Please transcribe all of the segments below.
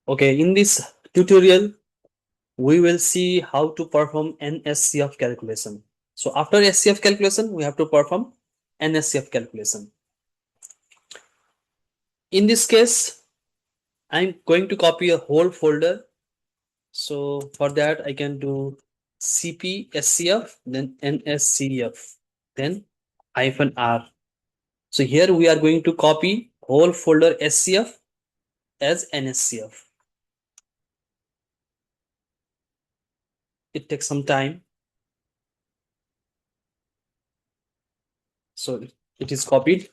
Okay, in this tutorial, we will see how to perform NSCF calculation. So after SCF calculation, we have to perform NSCF calculation. In this case, I'm going to copy a whole folder. So for that, I can do cp scf, then nscf, then -r. So here we are going to copy whole folder scf as nscf. It takes some time. So it is copied.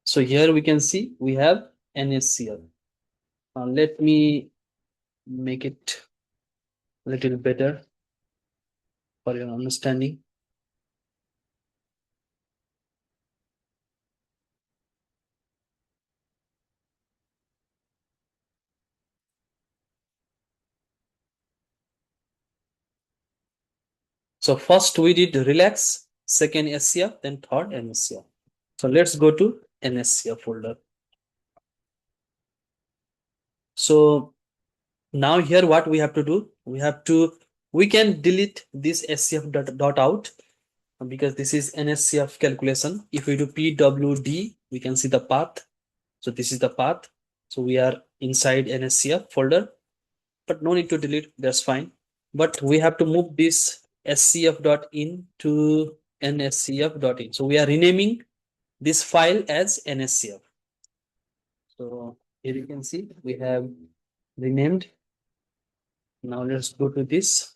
So here we can see we have NSCF. Let me make it a little better for your understanding. So first we did relax, second SCF, then third NSCF. So let's go to NSCF folder. So now here what we have to do, we can delete this SCF dot out because this is NSCF calculation. If we do PWD, we can see the path. So this is the path. So we are inside NSCF folder, but no need to delete, that's fine. But we have to move this scf.in to nscf.in. So we are renaming this file as NSCF. So here you can see we have renamed. Now let's go to this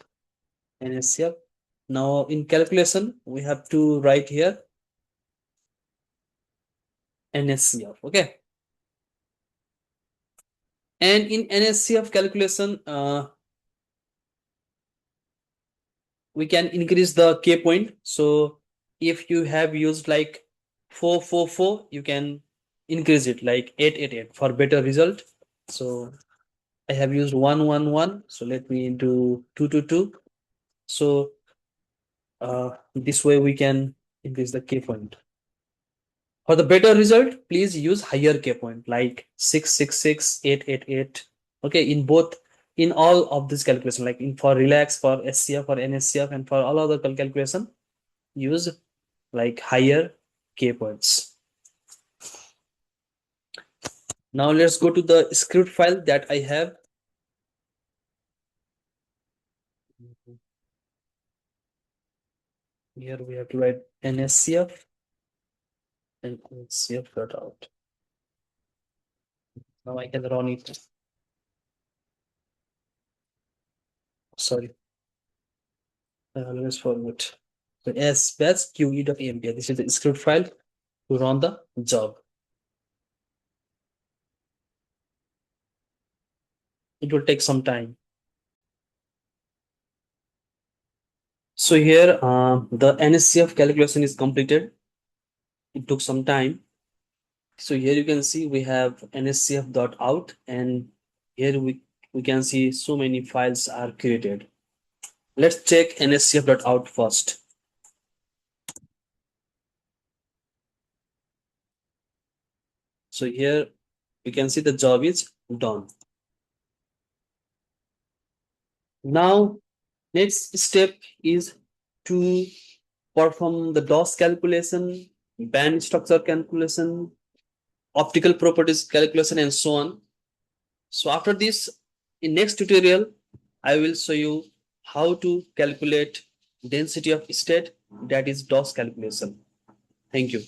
NSCF. Now in calculation, we have to write here NSCF, okay? And in NSCF calculation, we can increase the K point. So if you have used like 444, you can increase it like 888 for better result. So I have used 111. So let me do 222. So this way we can increase the K point. For the better result, please use higher K point like 666, 888. Okay, in all of this calculation, like in for relax, for SCF, for NSCF, and for all other calculation, use like higher K points. Now let's go to the script file that I have. Here we have to write NSCF and NSCF.out. Now I can run it. Sorry, I always forget. So sbatch.qe.emp. This is the script file to run the job. It will take some time. So here the NSCF calculation is completed. It took some time. So here you can see we have nscf.out, and here we can see so many files are created. Let's check nscf.out first. So here you can see the job is done. Now next step is to perform the DOS calculation, band structure calculation, optical properties calculation, and so on. So after this, in next tutorial, I will show you how to calculate density of state, that is DOS calculation. Thank you.